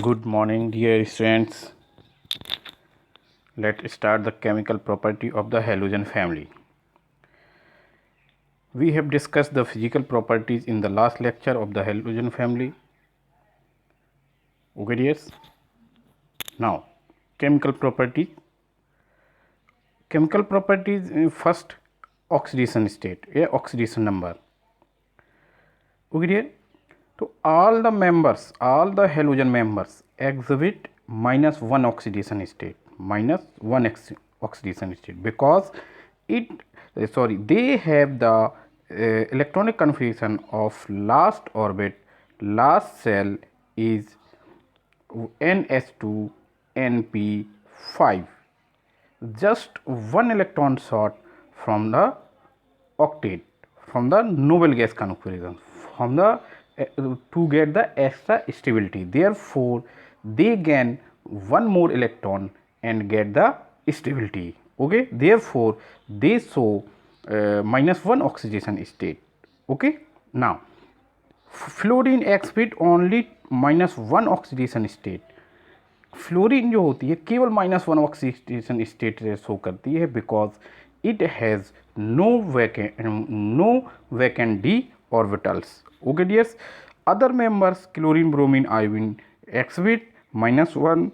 Good morning, dear students. Let's start the chemical property of the halogen family. We have discussed the physical properties in the last lecture of the halogen family. Okay, dears. Now, chemical properties. Chemical properties first oxidation state, oxidation number. Okay, dear. So all the halogen members exhibit -1 oxidation state, oxidation state because they have the electronic configuration of last orbit, last shell is ns2 np5, just one electron short from the octet, from the noble gas configuration, from the to get the extra stability. Therefore they gain one more electron and get the stability. Okay, therefore they show -1 oxidation state. Okay, now fluorine exhibit only -1 oxidation state. Fluorine जो होती है केवल -1 oxidation state show करती है because it has no vacant D orbitals. Okay dears, other members chlorine bromine iodine exhibit -1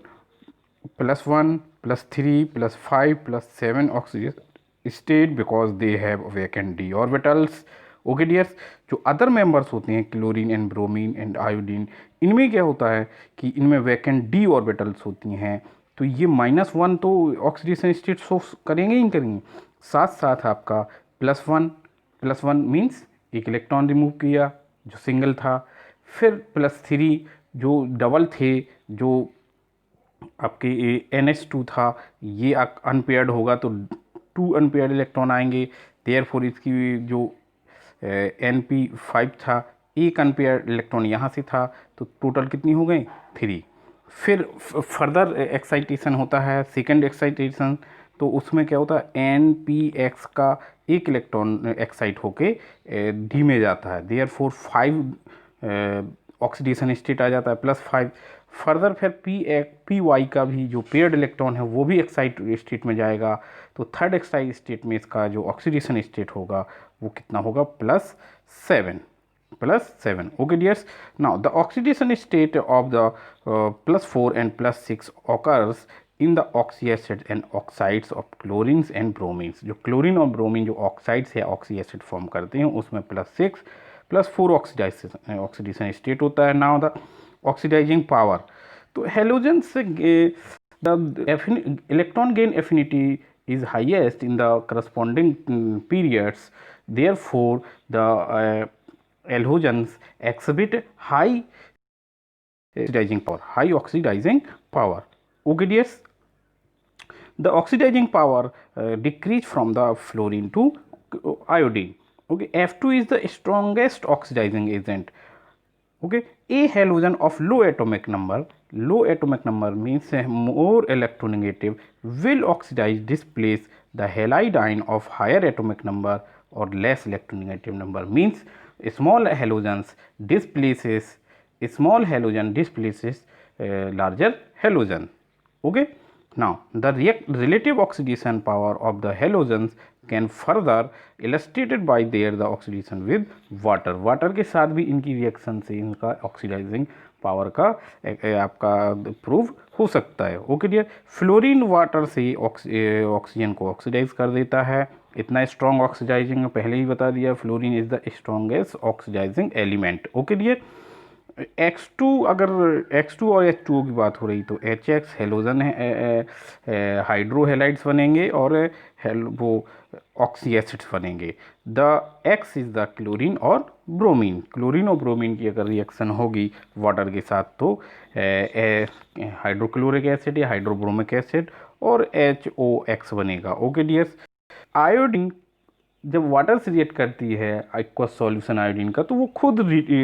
+1 +3 +5 +7 oxidation state because they have vacant D orbitals. Okay dears, जो other members होते हैं chlorine and bromine and iodine, इनमें क्या होता है कि इनमें vacant D orbitals होती हैं. तो ये -1 तो ऑक्सीडेशन स्टेट शो करेंगे ही करेंगे, साथ साथ आपका +1 मीन्स एक इलेक्ट्रॉन रिमूव किया जो सिंगल था, फिर +3 जो डबल थे, जो आपके NH2 था ये अनपेयर्ड होगा तो 2 अनपेयर्ड इलेक्ट्रॉन आएंगे. देयरफॉर इसकी जो NP5 था एक अनपेयर्ड इलेक्ट्रॉन यहाँ से था तो टोटल कितनी हो गई 3. फिर फर्दर एक्साइटेशन होता है, सेकंड एक्साइटेशन, तो उसमें क्या होता है NPX का एक इलेक्ट्रॉन एक्साइट होके डी में जाता है. देयरफॉर 5 ऑक्सीडेशन स्टेट आ जाता है +5. फर्दर फिर PY का भी जो पेयर्ड इलेक्ट्रॉन है वो भी एक्साइट स्टेट में जाएगा. तो थर्ड एक्साइट स्टेट में इसका जो ऑक्सीडेशन स्टेट होगा वो कितना होगा +7. Okay dears, now the oxidation state of the +4 and +6 occurs in the oxy acid and oxides of chlorines and bromines. जो क्लोरीन और ब्रोमीन जो ऑक्साइड्स या ऑक्सी एसिड फॉर्म करते हैं उसमें +6 +4 ऑक्सीडेशन स्टेट होता है. नाउ द ऑक्सीडाइजिंग पावर, तो हेलोजन से the electron gain affinity is highest in the corresponding periods. Therefore the halogens exhibit high oxidizing power. Okay dears, the oxidizing power decrease from the fluorine to iodine. Okay, F2 is the strongest oxidizing agent. Okay, a halogen of low atomic number means more electronegative, will oxidize displace the halide of higher atomic number or less electronegative number, means small halogen displaces larger halogen. Okay, now the relative oxidation power of the halogens can further illustrated by their the oxidation with water. Water के साथ भी इनकी reaction से इनका oxidising power का आपका prove हो सकता है. ओके डियर, फ्लोरीन वाटर से ऑक्सीजन को ऑक्सीडाइज कर देता है. इतना स्ट्रॉन्ग ऑक्सीडाइजिंग पहले ही बता दिया, fluorine is the strongest oxidising element. Okay dear, X2 अगर X2 और H2O की बात हो रही तो HX हेलोजन है, हाइड्रो हेलाइड्स बनेंगे और वो ऑक्सी एसिड्स बनेंगे. The X is the chlorine और ब्रोमीन. क्लोरीन और ब्रोमीन की अगर रिएक्शन होगी वाटर के साथ तो हाइड्रोक्लोरिक एसिड या हाइड्रोब्रोमिक एसिड और HOX बनेगा. ओके डियर्स, आयोडीन जब वाटर से रिएक्ट करती है एक्वस सॉल्यूशन आयोडीन का तो वो खुद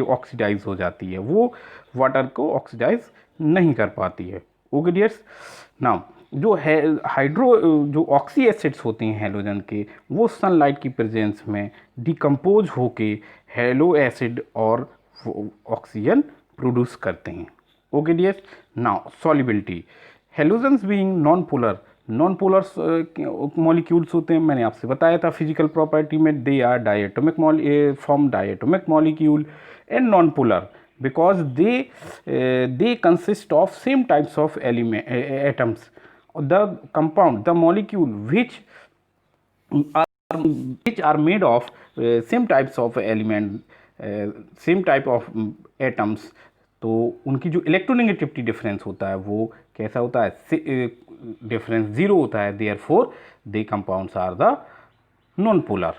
ऑक्सीडाइज हो जाती है, वो वाटर को ऑक्सीडाइज नहीं कर पाती है. ओके डियर्स, नाउ जो है जो ऑक्सी एसिड्स होते हैं हेलोजन के, वो सनलाइट की प्रेजेंस में डिकम्पोज होके हेलो एसिड और ऑक्सीजन प्रोड्यूस करते हैं. Okay dears, now solubility. Halogens being non-polar, non-polar molecules होते हैं, मैंने आपसे बताया था फिजिकल प्रॉपर्टी में, they are diatomic form diatomic molecule and non-polar because they consist of same types of atoms. The compound, the molecule which are made of same types of element, same type of atoms, तो उनकी जो electronegativity difference होता है वो कैसा होता है, difference zero होता है, therefore they compounds are the non polar.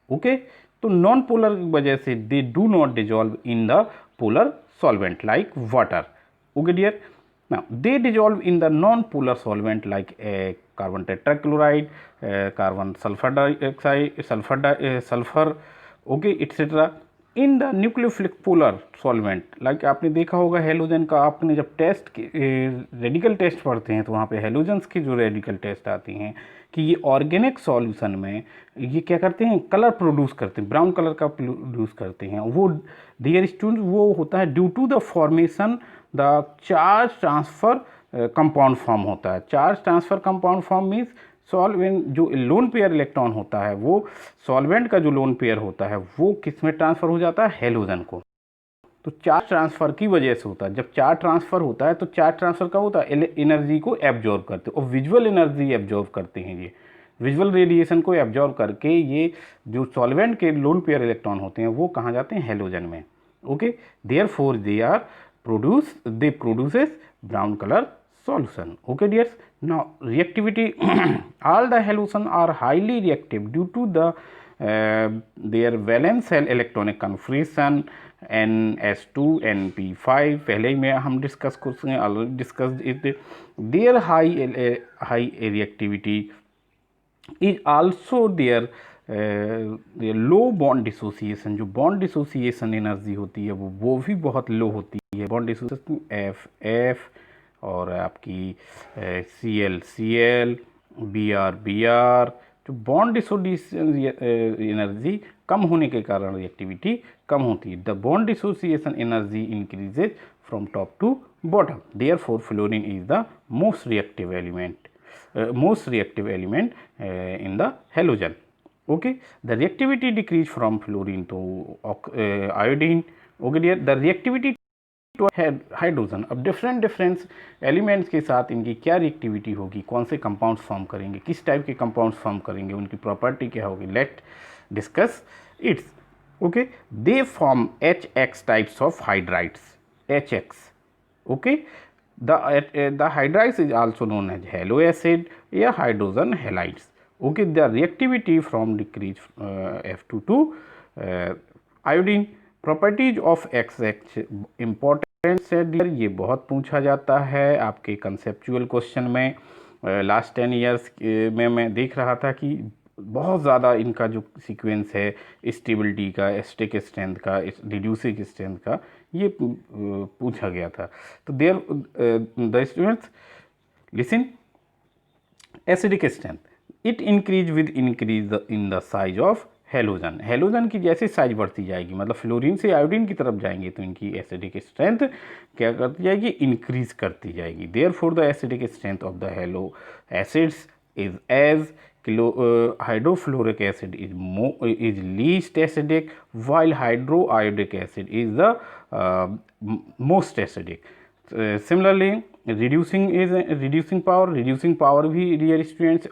Okay, तो नॉन पोलर की वजह से they do not dissolve in the polar solvent like water. Okay dear, now they dissolve in the non-polar solvent like carbon tetrachloride, carbon sulfur dioxide, sulfur, okay, etc. in the nucleophilic polar solvent. like आपने देखा होगा halogen का, आपने जब test radical test पढ़ते हैं तो वहाँ पे हेलोजन्स की जो रेडिकल टेस्ट आती हैं कि ये ऑर्गेनिक सॉल्यूशन में ये क्या करते हैं, कलर प्रोड्यूस करते हैं, ब्राउन कलर का प्रोड्यूस करते हैं. वो डियर स्टूडेंट्स वो होता है due to the formation the charge transfer compound form होता है. Charge transfer compound form means solvent जो लोन पेयर इलेक्ट्रॉन होता है वो सॉल्वेंट का जो लोन पेयर होता है वो किस में ट्रांसफ़र हो जाता है, हेलोजन को. तो चार्ज ट्रांसफ़र की वजह से होता है. जब चार्ज ट्रांसफ़र होता है तो चार्ज ट्रांसफ़र का होता है एनर्जी को एब्जॉर्ब करते हैं और विजुअल एनर्जी एब्जॉर्ब करते हैं. ये विजुअल रेडिएशन को एब्जॉर्ब करके ये जो सॉल्वेंट के लोन पेयर इलेक्ट्रॉन होते हैं वो कहाँ जाते हैं, हेलोजन में. Okay, therefore they are produces brown color solution. Okay dears, now reactivity all the halogens are highly reactive due to the their valence shell electronic configuration ns2 np5. पहले ही में हम डिस्कस करेंगे, already discussed it. their high reactivity is also their low bond dissociation, जो bond dissociation energy होती है वो भी बहुत लो होती है. बॉन्ड डिसोसिएशन एफ और आपकी CL BR, जो बॉन्ड डिसोसिएशन एनर्जी कम होने के कारण रिएक्टिविटी कम होती है. The bond dissociation energy increases from top to bottom. Therefore fluorine is the most reactive element in the halogen. Okay, the reactivity decrease from fluorine to iodine. Okay dear, the reactivity to hydrogen. अब different elements के साथ इनकी क्या reactivity होगी, कौन से compounds form करेंगे, किस टाइप के कंपाउंड्स फॉर्म करेंगे, उनकी प्रॉपर्टी क्या होगी, let discuss it's. Okay, they form HX types of hydrides, HX. Okay, the hydrides is also known as halo acid या hydrogen halides. Okay, the reactivity from decrease F2 to iodine. properties of XX important है dear, ये बहुत पूछा जाता है आपके conceptual question में. Last 10 years में मैं देख रहा था कि बहुत ज़्यादा इनका जो सीक्वेंस है स्टेबिलिटी का, एसिडिक स्ट्रेंथ का, रिड्यूसिंग स्ट्रेंथ का, ये पूछा गया था. तो there the students listen, acidic strength it increase with increase in the size of halogen. Halogen की जैसे साइज बढ़ती जाएगी, मतलब फ्लोरीन से आयोडीन की तरफ जाएंगे तो इनकी एसिडिक स्ट्रेंथ क्या करती जाएगी, इंक्रीज करती जाएगी. Therefore the acidic strength of the halo acids is as hydrofluoric acid is least acidic while hydroiodic acid is the most acidic. Similarly, reducing power भी dear students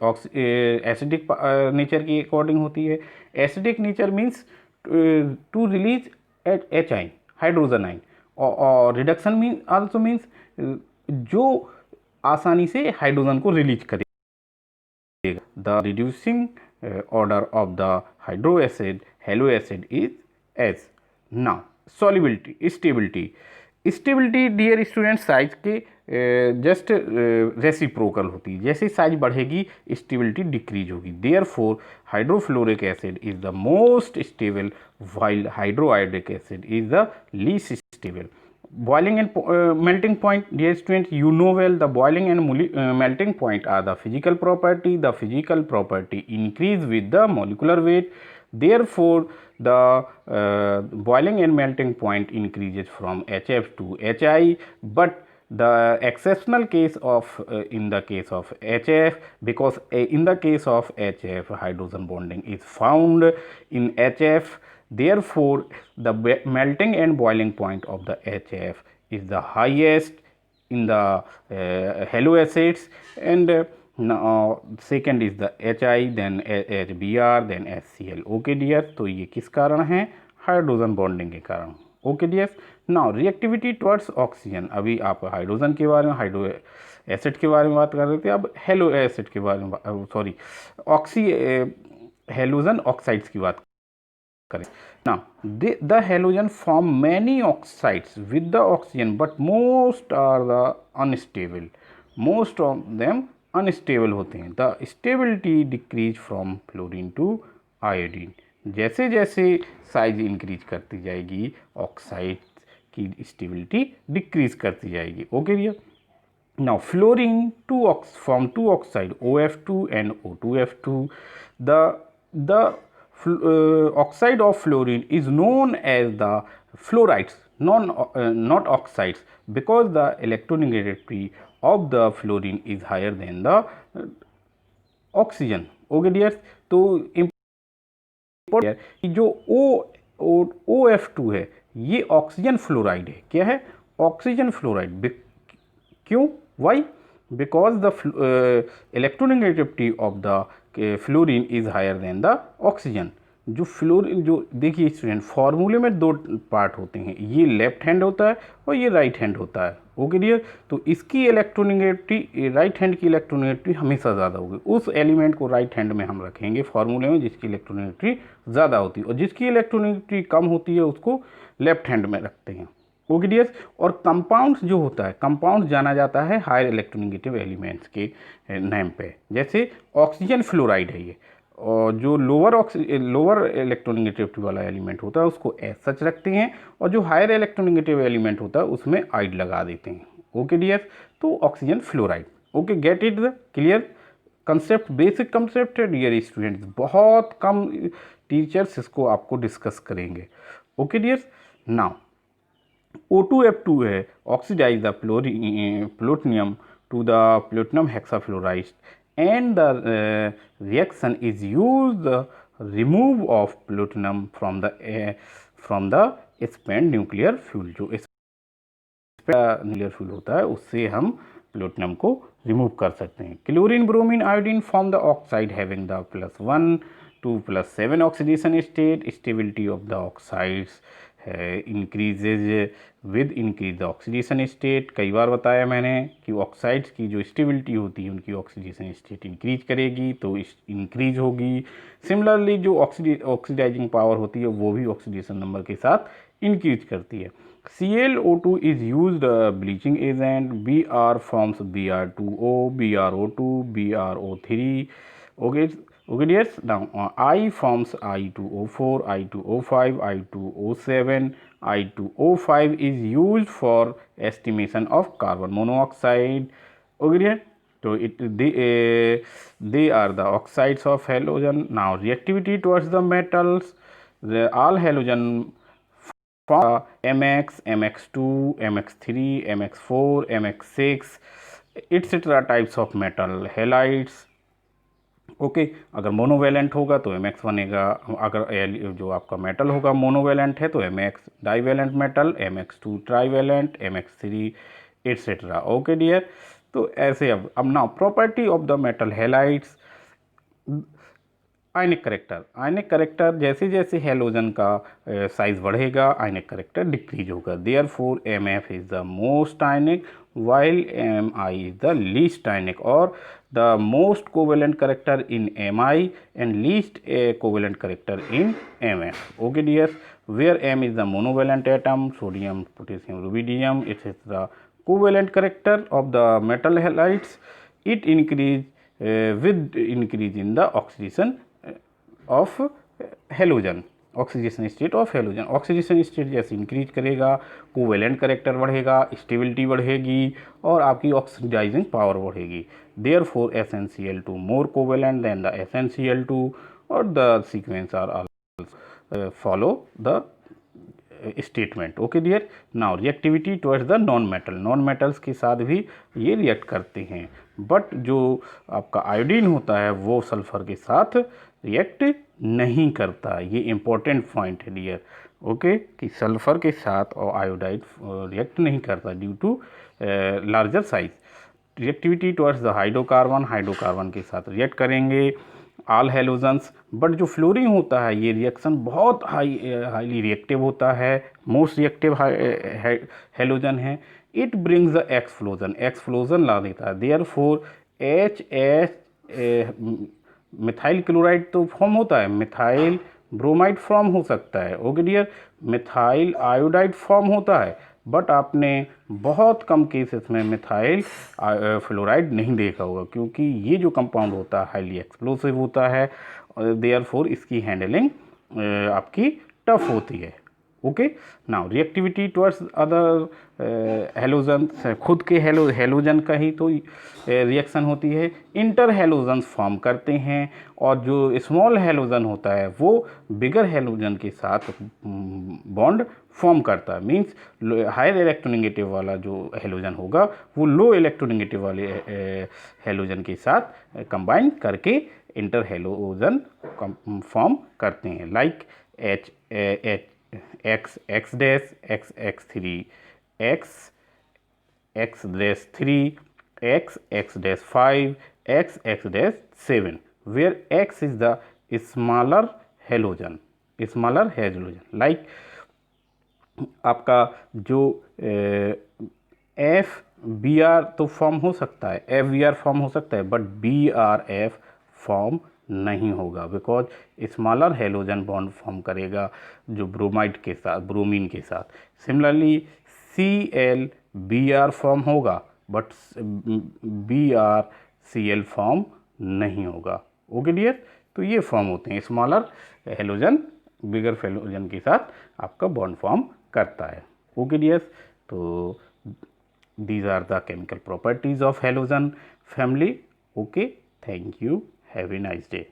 acidic nature की according होती है. acidic nature means to release at H ion, hydrogen ion, और reduction also means जो आसानी से hydrogen को release करे. The reducing order of the halo acid is as. Now solubility, stability dear students size के just reciprocal होती है. जैसे साइज बढ़ेगी स्टेबिलिटी डिक्रीज होगी. Therefore hydrofluoric acid is the most stable while hydroiodic acid is the least stable. boiling and melting point, dear students, you know well the boiling and melting point are the physical property. The physical property increase with the molecular weight. Therefore, the boiling and melting point increases from HF to HI, but the exceptional case of in the case of HF, because in the case of HF hydrogen bonding is found in HF. Therefore, the melting and boiling point of the HF is the highest in the halo acids, and now second is the HI, then HBr, then HCl. Okay dear, तो ये किस कारण है? Hydrogen bonding के कारण. Okay dear. Now reactivity towards oxygen. अभी आप hydrogen के बारे में, हाइड्रो एसिड के बारे में बात कर रहे थे, अब हेलो एसिड के बारे में, सॉरी हेलोजन ऑक्साइड्स की बात करें. Now, the halogen form many oxides with the oxygen, but most are the unstable. Most of them unstable होते हैं. The stability decrease from fluorine to iodine. जैसे जैसे साइज इंक्रीज करती जाएगी, ऑक्साइड की स्टेबिलिटी डिक्रीज करती जाएगी. ओके भैया. Now, fluorine form two oxide OF2 and O2F2. The oxide of fluorine is known as the fluorides, not oxides, because the electronegativity of the fluorine is higher than the oxygen. Okay dear. तो important जो OF2 है ये oxygen fluoride है. क्या है? Oxygen fluoride. क्यों? Why? Because the electronegativity of the fluorine is higher than the oxygen. जो fluorine, जो देखिए स्टूडेंट, फार्मूले में दो पार्ट होते हैं, ये लेफ्ट हैंड होता है और ये राइट हैंड होता है. Okay dear. तो इसकी इलेक्ट्रोनेगेटिविटी, राइट हैंड की इलेक्ट्रोनेगेटिविटी हमेशा ज़्यादा होगी. उस एलिमेंट को राइट हैंड में हम रखेंगे फार्मूले में जिसकी इलेक्ट्रोनेगेटिविटी ज़्यादा होती है, और जिसकी इलेक्ट्रोनेगेटिविटी कम होती है उसको लेफ्ट हैंड में रखते हैं. Okay dears. और कंपाउंड्स जो होता है, कंपाउंड जाना जाता है हायर इलेक्ट्रोनेगेटिव एलिमेंट्स के नेम पे. जैसे ऑक्सीजन फ्लोराइड है ये, और जो लोअर इलेक्ट्रोनेगेटिविटी वाला एलिमेंट होता है उसको एज सच रखते हैं, और जो हायर इलेक्ट्रोनेगेटिव एलिमेंट होता है उसमें आइड लगा देते हैं. Okay dears. तो oxygen fluoride. Okay, get it clear concept, basic concept है डियर स्टूडेंट्स. बहुत कम टीचर्स इसको आपको डिस्कस करेंगे. Okay dears. नाउ O2F2 है, oxidize the plutonium to the platinum hexafluoride, and the reaction is used the remove of platinum from the spent nuclear fuel. जो nuclear fuel होता है उससे हम प्लूटोनियम को रिमूव कर सकते हैं. Chlorine, bromine, iodine form the oxide having the +1 to +7 oxidation state. Stability of the oxides increases with increase the oxidation state. कई बार बताया मैंने कि ऑक्साइड्स की जो स्टेबिलिटी होती है उनकी ऑक्सीडेशन स्टेट इंक्रीज करेगी तो इंक्रीज होगी. सिमिलरली जो ऑक्सीडाइजिंग पावर होती है वो भी ऑक्सीडेशन नंबर के साथ इंक्रीज करती है. ClO2 is used bleaching agent. Br forms Br2O, BrO2, BrO3. Okay. Okay dears. Now I forms I2O4, I2O5, I2O7. I2O5 is used for estimation of carbon monoxide. Okay dear. So they are the oxides of halogen. Now reactivity towards the metals. All halogen MX, MX2, MX3, MX4, MX6 etc. types of metal halides. Okay. अगर monovalent होगा तो MX बनेगा. अगर जो आपका metal होगा monovalent है तो MX divalent metal, MX2 trivalent, MX3 et cetera. Okay dear. तो ऐसे अब now property of the metal halides. Ionic character जैसे जैसे हेलोजन का साइज बढ़ेगा आयनिक करेक्टर डिक्रीज होगा. Therefore MF is the most ionic while Mi is the least ionic, or the most covalent character in Mi and least covalent character in MF. Okay dear. Where M is the monovalent atom, sodium, potassium, rubidium, it is the covalent character of the metal halides. It increase with increase in the oxidation of halogen. Oxidation state of halogen. Oxidation state जैसे increase करेगा, covalent character बढ़ेगा, stability बढ़ेगी और आपकी oxidising power बढ़ेगी। Therefore SnCl2 more covalent than the SnCl2 और the sequence are all follow the statement. Okay dear. Now reactivity towards the non metal, non metals के साथ भी ये रिएक्ट करते हैं, बट जो आपका आयोडीन होता है वो सल्फर के साथ रिएक्ट नहीं करता। ये इंपॉर्टेंट पॉइंट है डियर। ओके, कि सल्फर के साथ और आयोडाइड रिएक्ट नहीं करता due to larger size. Reactivity towards the hydrocarbon, hydrocarbon के साथ रिएक्ट करेंगे ऑल हेलोजन्स, बट जो फ्लोरीन होता है ये रिएक्शन बहुत हाईली रिएक्टिव होता है, मोस्ट रिएक्टिव हेलोजन है। It brings the explosion, explosion ला देता है। देयरफॉर HH मिथाइल क्लोराइड तो फॉर्म होता है, मिथाइल ब्रोमाइड फॉर्म हो सकता है। Okay dear, methyl iodide form होता है, बट आपने बहुत कम केसेस में मिथाइल फ्लोराइड नहीं देखा होगा, क्योंकि ये जो कंपाउंड होता है हाईली एक्सप्लोसिव होता है, देयरफॉर इसकी हैंडलिंग आपकी टफ होती है। Okay, now reactivity towards other halogen, खुद के हेलोजन का ही तो रिएक्शन होती है। इंटर हेलोजन्स फॉर्म करते हैं और जो स्मॉल हेलोजन होता है वो बिगर हेलोजन के साथ बॉन्ड फॉर्म करता है। मींस हायर इलेक्ट्रोनेगेटिव वाला जो हेलोजन होगा वो लो इलेक्ट्रोनेगेटिव वाले हेलोजन के साथ कंबाइन करके इंटर हेलोजन फॉर्म करते हैं। Like X dash X3 X dash 3 X dash 5 X dash 7, where X is the smaller halogen, like आपका जो FBr तो फॉर्म हो सकता है, FBr फॉर्म हो सकता है, बट BRF फॉर्म नहीं होगा, because smaller halogen bond form करेगा जो ब्रोमाइड के साथ, ब्रोमीन के साथ। सिमिलरली ClBr फॉर्म होगा, बट BrCl फॉर्म नहीं होगा। ओके डियर, तो ये फॉर्म होते हैं, स्मॉलर हेलोजन बिगर हेलोजन के साथ आपका बॉन्ड फॉर्म करता है। ओके डियर, तो these are the chemical properties of halogen family. Okay, thank you, have a nice day.